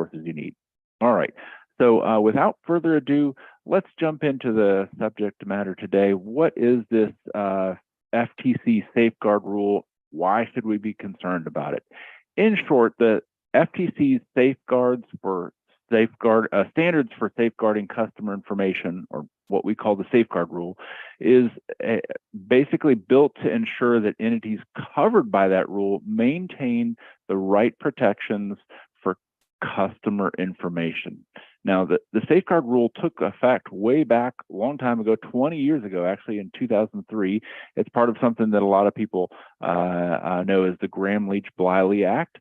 resources you need. All right, so without further ado, let's jump into the subject matter today. What is this FTC safeguard rule? Why should we be concerned about it? In short, the FTC's standards for safeguarding customer information, or what we call the safeguard rule, is basically built to ensure that entities covered by that rule maintain the right protections for customer information. Now, the safeguard rule took effect way back a long time ago, 20 years ago, actually in 2003. It's part of something that a lot of people know as the Gramm-Leach-Bliley Act.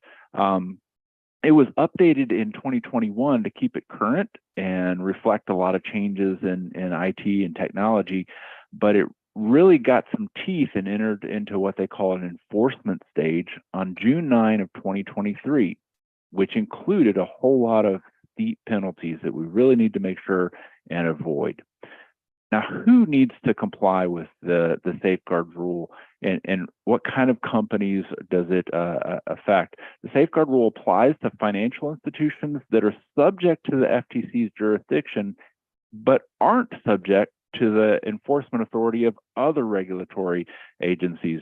It was updated in 2021 to keep it current and reflect a lot of changes in IT and technology, but it really got some teeth and entered into what they call an enforcement stage on June 9 of 2023, which included a whole lot of steep penalties that we really need to make sure and avoid. Now, who needs to comply with the safeguard rule, and what kind of companies does it affect? The safeguard rule applies to financial institutions that are subject to the FTC's jurisdiction, but aren't subject to the enforcement authority of other regulatory agencies.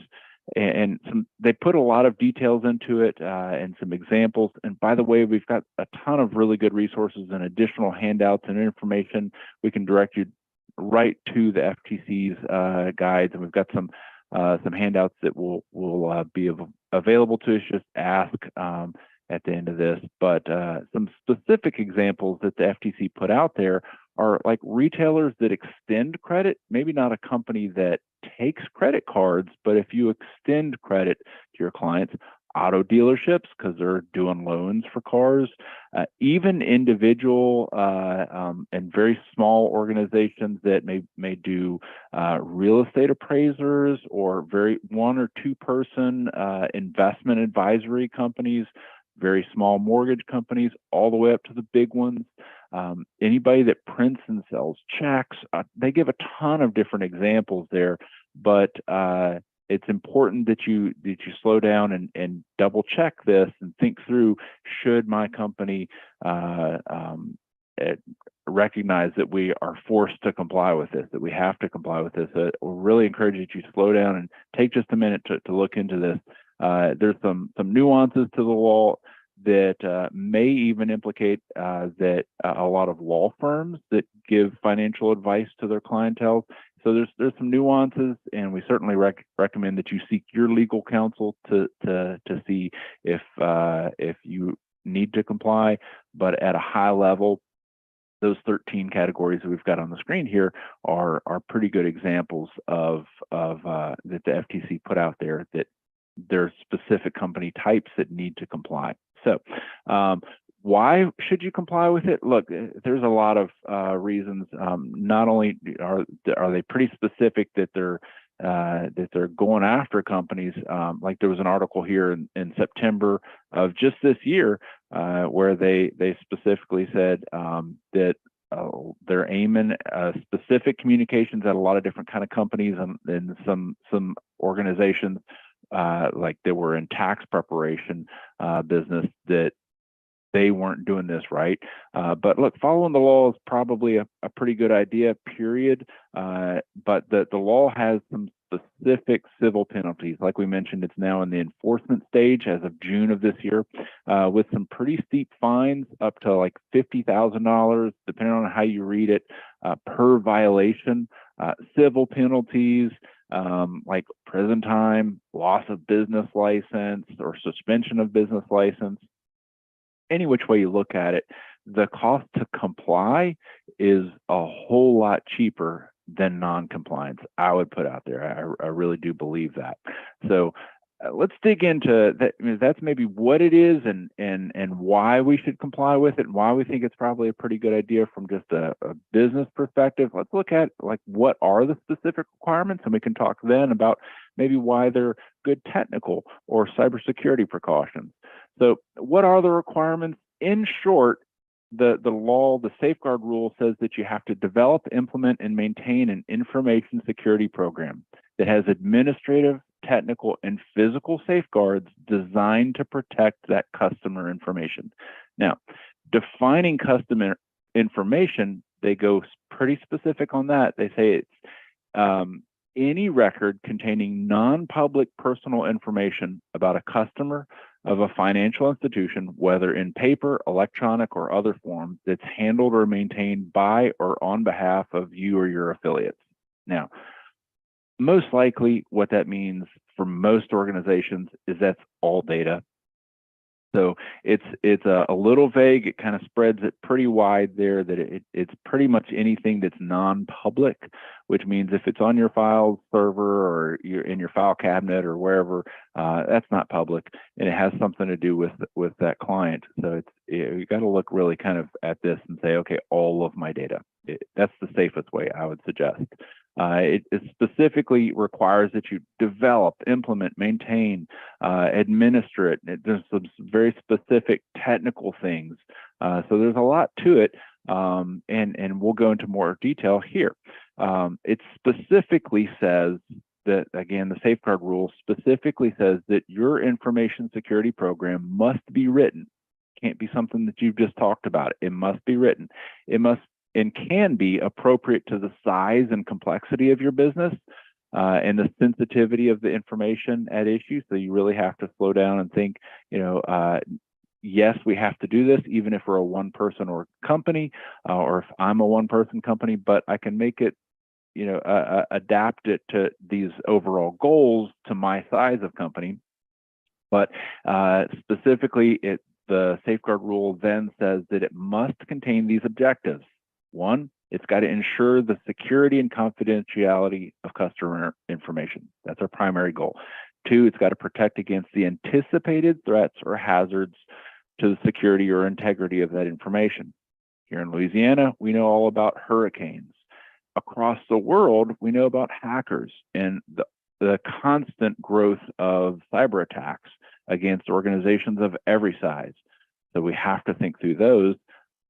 And they put a lot of details into it and some examples. And by the way, we've got a ton of really good resources and additional handouts and information. We can direct you right to the FTC's guides, and we've got some handouts that will be available to us. Just ask at the end of this. But some specific examples that the FTC put out there are like retailers that extend credit, maybe not a company that takes credit cards, but if you extend credit to your clients, auto dealerships, because they're doing loans for cars, even individual and very small organizations that may do real estate appraisers, or very one or two person investment advisory companies, very small mortgage companies, all the way up to the big ones. Anybody that prints and sells checks, they give a ton of different examples there, but it's important that you slow down and double check this and think through, should my company recognize that we are forced to comply with this, that we have to comply with this. We really encourage you to slow down and take just a minute to look into this. There's some nuances to the law that may even implicate that a lot of law firms that give financial advice to their clientele. So there's some nuances, and we certainly recommend that you seek your legal counsel to see if you need to comply. But at a high level, those 13 categories that we've got on the screen here are pretty good examples of that the FTC put out there, that there's specific company types that need to comply. So why should you comply with it? Look, there's a lot of reasons. Not only are they pretty specific that they're going after companies. Like there was an article here in September of just this year where they specifically said that they're aiming specific communications at a lot of different kind of companies and some organizations like they were in tax preparation business, that they weren't doing this right. But look, following the law is probably a pretty good idea, period. But the law has some specific civil penalties. Like we mentioned, it's now in the enforcement stage as of June of this year, with some pretty steep fines up to like $50,000, depending on how you read it, per violation. Civil penalties, like prison time, loss of business license, or suspension of business license. Any which way you look at it, the cost to comply is a whole lot cheaper than non-compliance, I would put out there. I really do believe that. So let's dig into that. That's maybe what it is and why we should comply with it, and why we think it's probably a pretty good idea from just a business perspective. Let's look at like what are the specific requirements, and we can talk then about maybe why they're good technical or cybersecurity precautions. So what are the requirements? In short, the law, the safeguard rule, says that you have to develop, implement, and maintain an information security program that has administrative, technical, and physical safeguards designed to protect that customer information. Now, Defining customer information, they go pretty specific on that. They say it's any record containing non-public personal information about a customer of a financial institution, whether in paper, electronic, or other form, that's handled or maintained by or on behalf of you or your affiliates. Now, most likely what that means for most organizations is that's all data. So it's a little vague. It kind of spreads it pretty wide there, that it's pretty much anything that's non-public, which means if it's on your file server or you're in your file cabinet or wherever, that's not public, and it has something to do with that client. So you got to look really kind of at this and say, okay, all of my data. That's the safest way I would suggest. It specifically requires that you develop, implement, maintain, administer it. There's some very specific technical things. So there's a lot to it, and we'll go into more detail here. It specifically says that, again, the safeguard rule specifically says that your information security program must be written. Can't be something that you've just talked about. It must be written. It must and can be appropriate to the size and complexity of your business and the sensitivity of the information at issue. So you really have to slow down and think, yes, we have to do this, even if we're a one-person or company, or if I'm a one-person company, but I can make it, adapt it to these overall goals to my size of company. But specifically, the safeguard rule then says that it must contain these objectives. One, it's got to ensure the security and confidentiality of customer information. That's our primary goal. Two, it's got to protect against the anticipated threats or hazards to the security or integrity of that information. Here in Louisiana, we know all about hurricanes. Across the world, we know about hackers and the constant growth of cyber attacks against organizations of every size. So we have to think through those.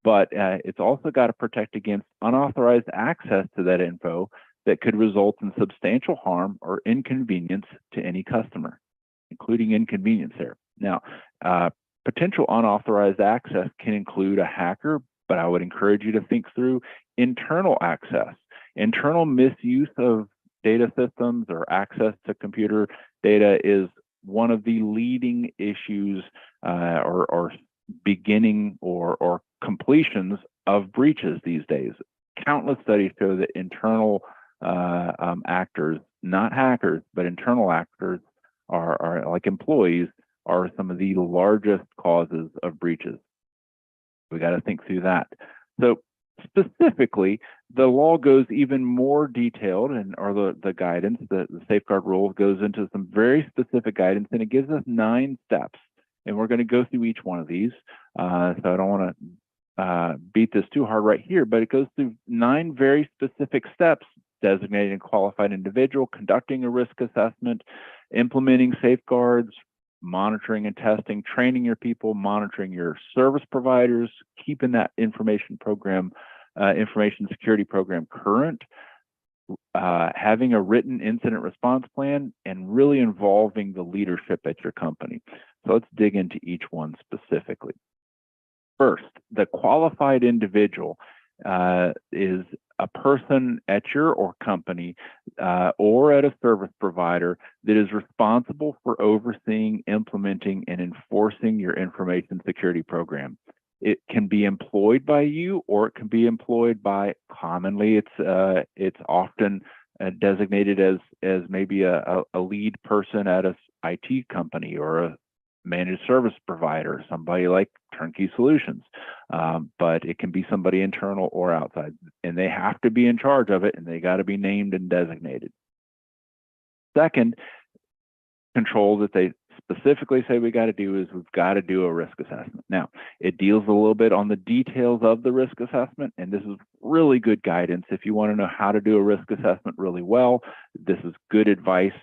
But it's also got to protect against unauthorized access to that info that could result in substantial harm or inconvenience to any customer, including inconvenience there. Now, potential unauthorized access can include a hacker, but I would encourage you to think through internal access. Internal misuse of data systems or access to computer data is one of the leading issues or beginning or completions of breaches these days. Countless studies show that internal actors, not hackers, but internal actors are like employees, are some of the largest causes of breaches. We got to think through that. So specifically, the law goes even more detailed, or the guidance, the safeguard rule goes into some very specific guidance, and it gives us 9 steps. And we're going to go through each one of these. So I don't want to beat this too hard right here, but it goes through 9 very specific steps: designating a qualified individual, conducting a risk assessment, implementing safeguards, monitoring and testing, training your people, monitoring your service providers, keeping that information security program current, having a written incident response plan, and really involving the leadership at your company. So let's dig into each one specifically. First, the qualified individual is a person at your company or at a service provider that is responsible for overseeing, implementing, and enforcing your information security program. It can be employed by you, or it can be employed by, commonly it's often designated as maybe a lead person at a IT company or a managed service provider, somebody like Turnkey Solutions, but it can be somebody internal or outside, and they have to be in charge of it, and they got to be named and designated. Second, control that they specifically say we got to do is we've got to do a risk assessment. Now, it deals a little bit on the details of the risk assessment, and this is really good guidance. If you want to know how to do a risk assessment really well, this is good advice.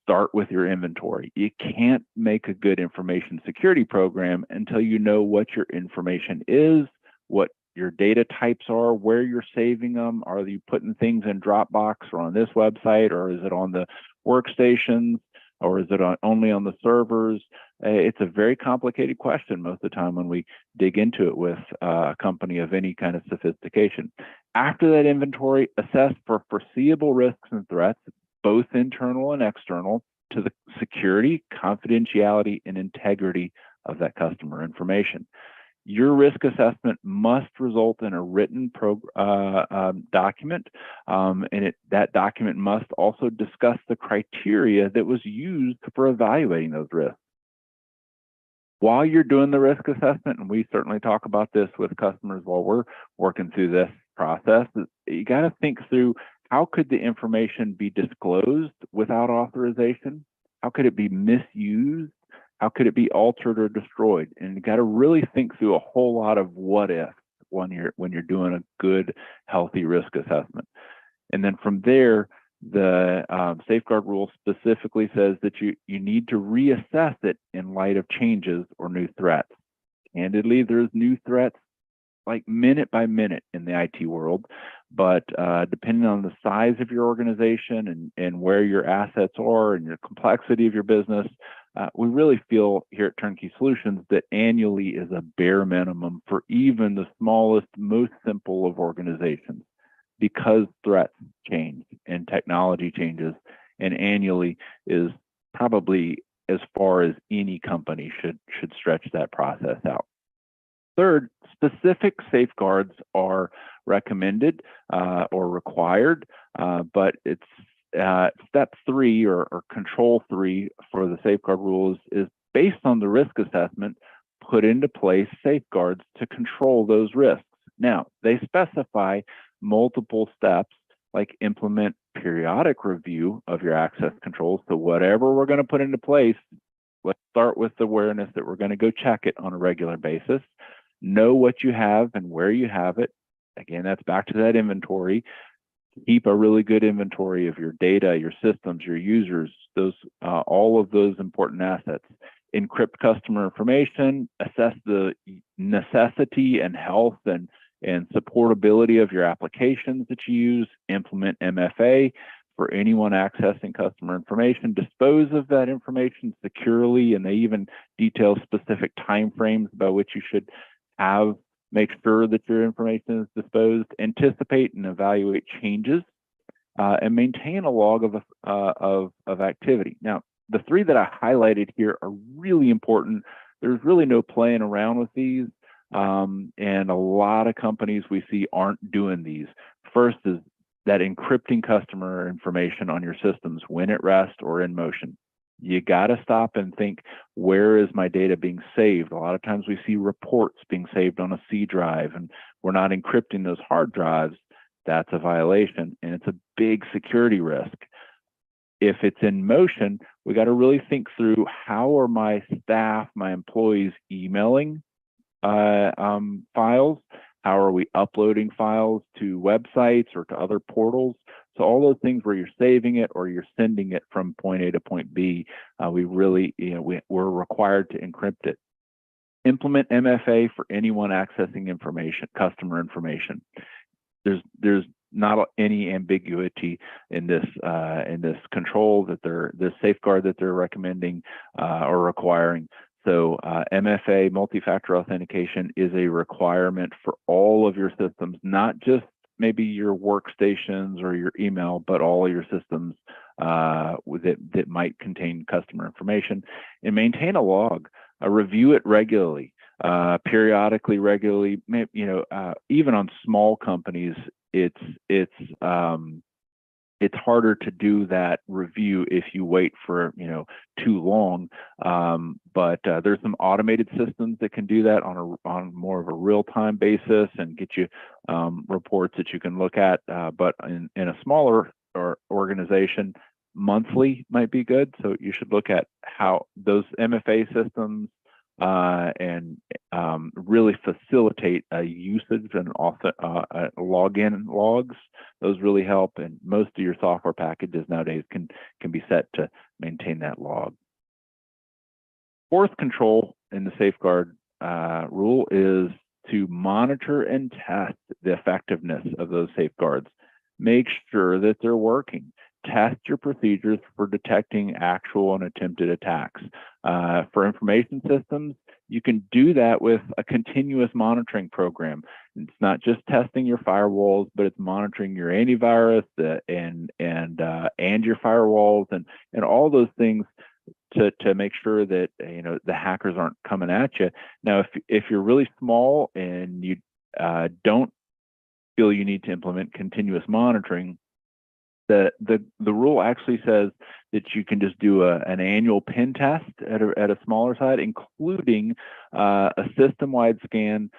Start with your inventory. You can't make a good information security program until you know what your information is, what your data types are, where you're saving them. Are you putting things in Dropbox or on this website, or is it on the workstations, or is it only on the servers? It's a very complicated question most of the time when we dig into it with a company of any kind of sophistication. After that inventory, assess for foreseeable risks and threats, both internal and external, to the security, confidentiality, and integrity of that customer information. Your risk assessment must result in a written document, and that document must also discuss the criteria that was used for evaluating those risks. While you're doing the risk assessment, and we certainly talk about this with customers while we're working through this process, you got to think through, how could the information be disclosed without authorization? How could it be misused? How could it be altered or destroyed? And you got to really think through a whole lot of what if when you're doing a good, healthy risk assessment. And then from there, the safeguard rule specifically says that you need to reassess it in light of changes or new threats. Candidly, there's new threats like minute by minute in the IT world, but depending on the size of your organization and where your assets are and your complexity of your business, we really feel here at Turnkey Solutions that annually is a bare minimum for even the smallest, most simple of organizations, because threats change and technology changes, and annually is probably as far as any company should stretch that process out. Third, specific safeguards are recommended or required, but it's step 3 or control 3 for the safeguard rules is based on the risk assessment, put into place safeguards to control those risks. Now, they specify multiple steps, like implement periodic review of your access controls. So whatever we're going to put into place, let's start with the awareness that we're going to go check it on a regular basis. Know what you have and where you have it. Again, that's back to that inventory. Keep a really good inventory of your data, your systems, your users, those all of those important assets. Encrypt customer information, assess the necessity and health and supportability of your applications that you use, implement MFA for anyone accessing customer information, dispose of that information securely, and they even detail specific timeframes by which you should make sure that your information is disposed, anticipate and evaluate changes, and maintain a log of activity. Now, the 3 that I highlighted here are really important. There's really no playing around with these, and a lot of companies we see aren't doing these. First is that encrypting customer information on your systems when at rest or in motion. You got to stop and think, where is my data being saved? A lot of times we see reports being saved on a C drive, and we're not encrypting those hard drives. That's a violation, and it's a big security risk. If it's in motion, we got to really think through, how are my staff, my employees emailing files? How are we uploading files to websites or to other portals? So all those things where you're saving it or you're sending it from point A to point B, we really, we're required to encrypt it. Implement MFA for anyone accessing information, customer information. There's not any ambiguity in this control that this safeguard that they're recommending or requiring. So MFA, multi-factor authentication, is a requirement for all of your systems, not just maybe your workstations or your email, but all your systems that might contain customer information. And maintain a log, review it regularly, periodically, regularly. Even on small companies, it's harder to do that review if you wait for too long. But there's some automated systems that can do that on more of a real-time basis and get you reports that you can look at. But in a smaller organization, monthly might be good. So you should look at how those MFA systems and really facilitate a usage and login logs. Those really help, and most of your software packages nowadays can be set to maintain that log. Fourth control in the safeguard rule is to monitor and test the effectiveness of those safeguards. Make sure that they're working. test your procedures for detecting actual and attempted attacks. For information systems, you can do that with a continuous monitoring program. It's not just testing your firewalls, but it's monitoring your antivirus and your firewalls and all those things to make sure that the hackers aren't coming at you. Now, if you're really small and you don't feel you need to implement continuous monitoring, the rule actually says that you can just do an annual pen test at a smaller side, including a system-wide scan,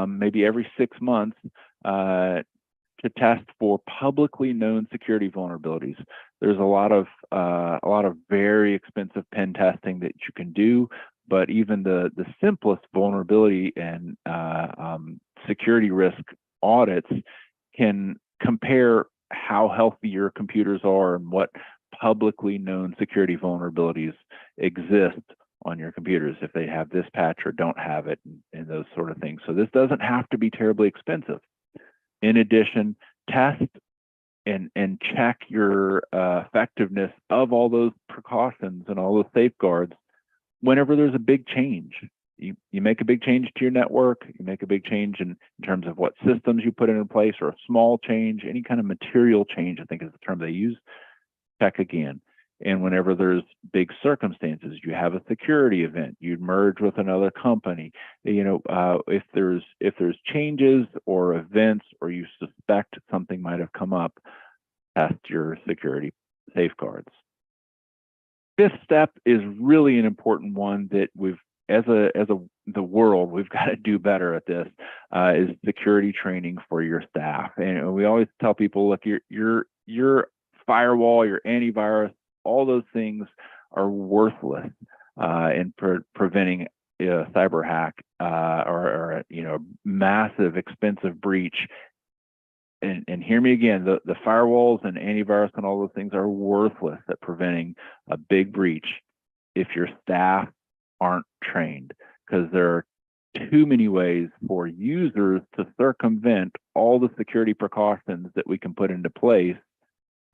maybe every 6 months, to test for publicly known security vulnerabilities. There's a lot of very expensive pen testing that you can do, but even the simplest vulnerability and security risk audits can compare how healthy your computers are and what publicly known security vulnerabilities exist on your computers, if they have this patch or don't have it, and those sort of things. So this doesn't have to be terribly expensive. In addition, test and check your effectiveness of all those precautions and all those safeguards whenever there's a big change. You make a big change to your network, you make a big change in terms of what systems you put in place, or a small change, any kind of material change, I think is the term they use, check again. And whenever there's big circumstances, you have a security event, you'd merge with another company, if there's changes or events, or you suspect something might have come up, test your security safeguards. Fifth step is really an important one that the world, we've got to do better at this, is security training for your staff. And we always tell people, look, your firewall, your antivirus, all those things are worthless in preventing a cyber hack or massive expensive breach. And hear me again, the firewalls and antivirus and all those things are worthless at preventing a big breach if your staff aren't trained, because there are too many ways for users to circumvent all the security precautions that we can put into place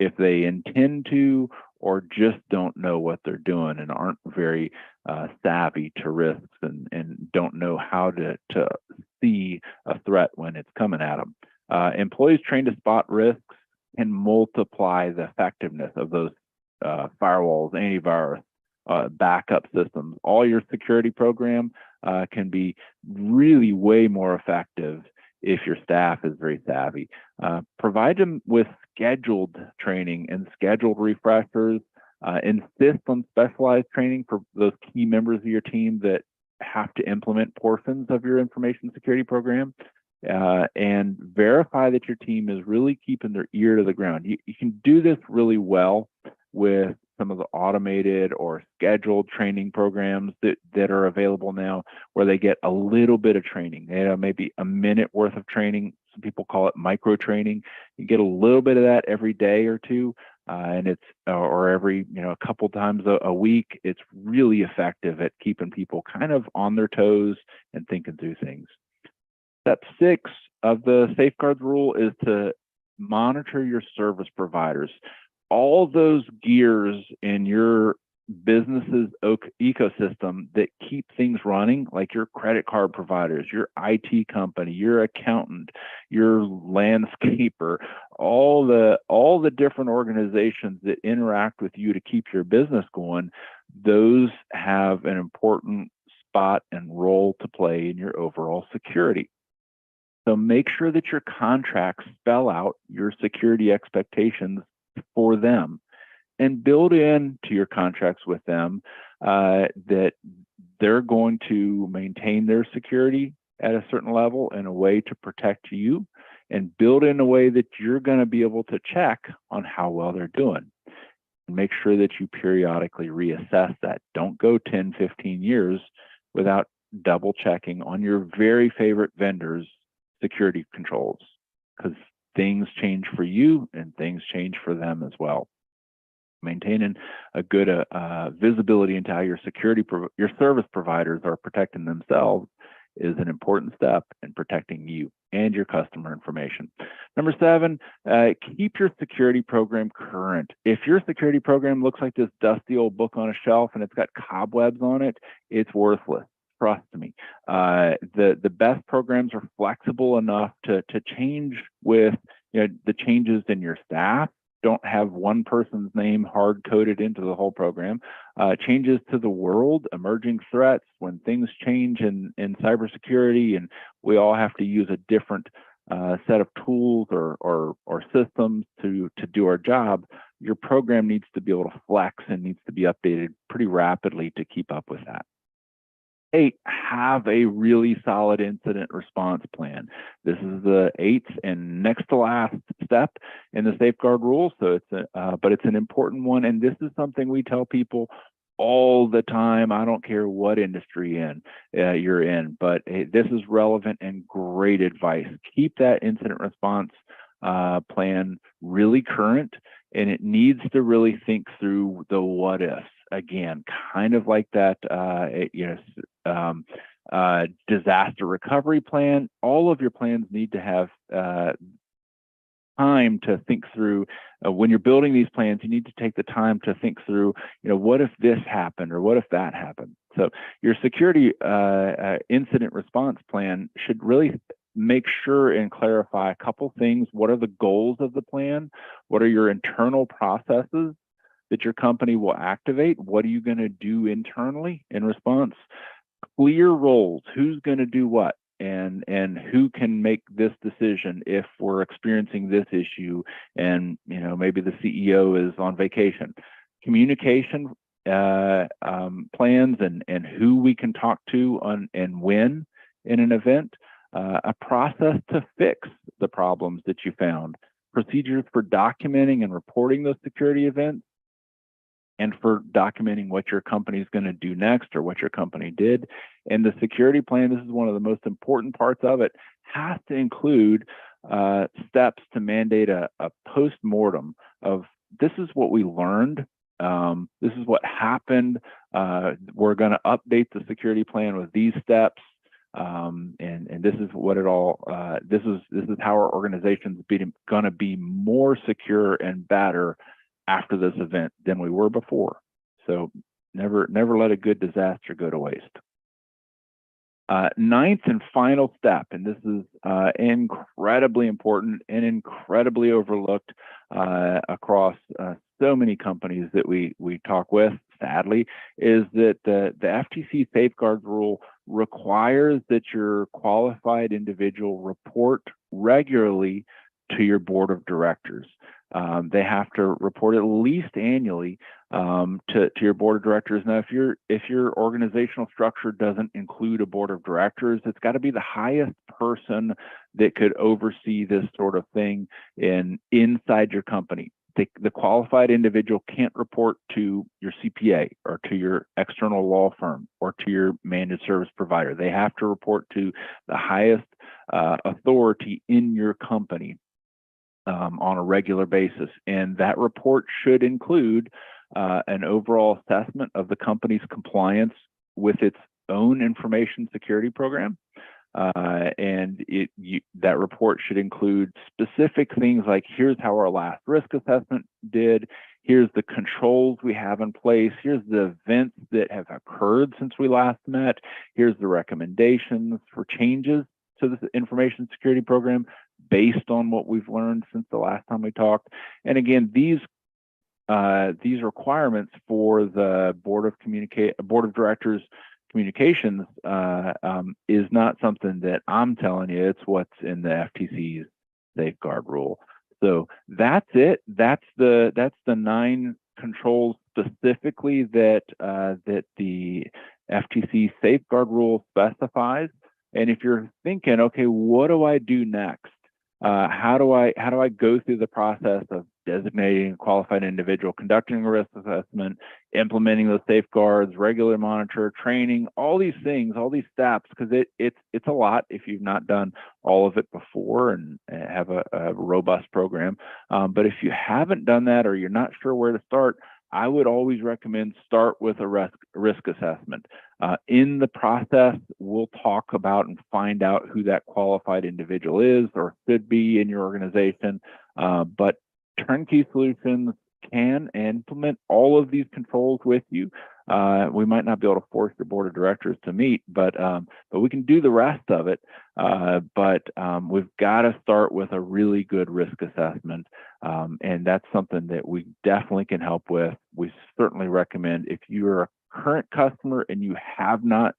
if they intend to or just don't know what they're doing and aren't very savvy to risks and don't know how to see a threat when it's coming at them. Employees trained to spot risks can multiply the effectiveness of those firewalls, antivirus, backup systems. All your security program can be really way more effective if your staff is very savvy. Provide them with scheduled training and scheduled refreshers. Insist on specialized training for those key members of your team that have to implement portions of your information security program. And verify that your team is really keeping their ear to the ground. You can do this really well with some of the automated or scheduled training programs that are available now, where they get a little bit of training. Maybe a minute worth of training. Some people call it micro training. You get a little bit of that every day or two, and it's or every a couple times a week. It's really effective at keeping people kind of on their toes and thinking through things. Step 6 of the safeguards rule is to monitor your service providers. All those gears in your business's ecosystem that keep things running, like your credit card providers, your IT company, your accountant, your landscaper, all the different organizations that interact with you to keep your business going, those have an important spot and role to play in your overall security. So make sure that your contracts spell out your security expectations for them, and build in to your contracts with them that they're going to maintain their security at a certain level in a way to protect you, and build in a way that you're going to be able to check on how well they're doing. And make sure that you periodically reassess that. Don't go 10, 15 years without double checking on your very favorite vendors' security controls, because things change for you and things change for them as well. Maintaining a good visibility into how your your service providers are protecting themselves is an important step in protecting you and your customer information. Number 7, keep your security program current. If your security program looks like this dusty old book on a shelf and it's got cobwebs on it, it's worthless. Trust me. The best programs are flexible enough to change with the changes in your staff. Don't have one person's name hard coded into the whole program. Changes to the world, emerging threats, when things change in cybersecurity, and we all have to use a different set of tools or systems to do our job. Your program needs to be able to flex and needs to be updated pretty rapidly to keep up with that. 8, have a really solid incident response plan. This is the 8th and next to last step in the safeguard rule. So but it's an important one. And this is something we tell people all the time. I don't care what industry you're in, but this is relevant and great advice. Keep that incident response plan really current, and it needs to really think through the what ifs. Again, kind of like that, disaster recovery plan. All of your plans need to have time to think through. When you're building these plans, you need to take the time to think through, what if this happened or what if that happened? So your security incident response plan should really make sure and clarify a couple things. What are the goals of the plan? What are your internal processes that your company will activate? What are you going to do internally in response? Clear roles, who's going to do what, and who can make this decision if we're experiencing this issue and maybe the CEO is on vacation. Communication plans and who we can talk to and when in an event. A process to fix the problems that you found. Procedures for documenting and reporting those security events, and for documenting what your company is going to do next or what your company did. And the security plan, this is one of the most important parts of it, has to include steps to mandate a post-mortem of this is what we learned, this is what happened, we're going to update the security plan with these steps, and this is what it all, this is how our organization's going to be more secure and better after this event than we were before. So never let a good disaster go to waste. 9th and final step, and this is incredibly important and incredibly overlooked across so many companies that we talk with, sadly, is that the FTC safeguard rule requires that your qualified individual report regularly to your board of directors. They have to report at least annually to your board of directors. Now, if your organizational structure doesn't include a board of directors, it's got to be the highest person that could oversee this sort of thing inside your company. The qualified individual can't report to your CPA or to your external law firm or to your managed service provider. They have to report to the highest authority in your company on a regular basis. And that report should include an overall assessment of the company's compliance with its own information security program. That report should include specific things like, here's how our last risk assessment did, here's the controls we have in place, here's the events that have occurred since we last met, here's the recommendations for changes to the information security program based on what we've learned since the last time we talked. And again, these requirements for the board of directors communications is not something that I'm telling you. It's what's in the FTC's safeguard rule. So that's it. That's the 9 controls specifically that the FTC safeguard rule specifies. And if you're thinking, okay, what do I do next? How do I go through the process of designating a qualified individual, conducting a risk assessment, implementing those safeguards, regular monitor, training, all these things, all these steps, because it's a lot if you've not done all of it before and have a robust program. But if you haven't done that or you're not sure where to start, I would always recommend start with a risk assessment. In the process, we'll talk about and find out who that qualified individual is or should be in your organization. But Turnkey Solutions can implement all of these controls with you. We might not be able to force your board of directors to meet, but we can do the rest of it. But we've got to start with a really good risk assessment, and that's something that we definitely can help with. We certainly recommend, if you're a current customer and you have not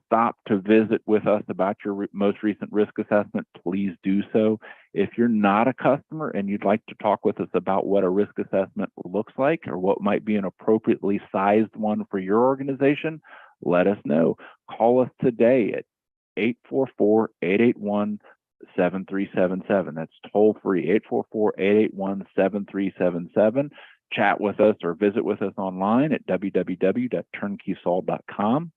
stopped to visit with us about your most recent risk assessment, please do so. If you're not a customer and you'd like to talk with us about what a risk assessment looks like or what might be an appropriately sized one for your organization, let us know. Call us today at 844-881-7377. That's toll free, 844-881-7377. Chat with us or visit with us online at www.turnkeysol.com,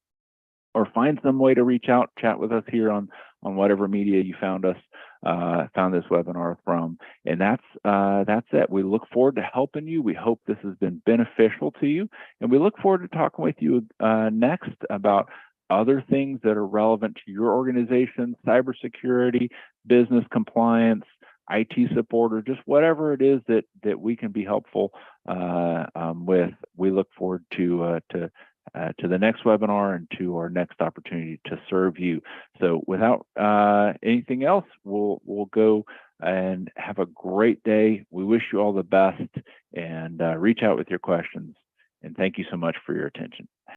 or find some way to reach out, chat with us here on whatever media you found this webinar from. And that's it. We look forward to helping you. We hope this has been beneficial to you, and we look forward to talking with you next about other things that are relevant to your organization, cybersecurity, business compliance, IT support, or just whatever it is that we can be helpful with. We look forward to the next webinar and to our next opportunity to serve you. So without anything else, we'll go and have a great day. We wish you all the best, and reach out with your questions. And thank you so much for your attention.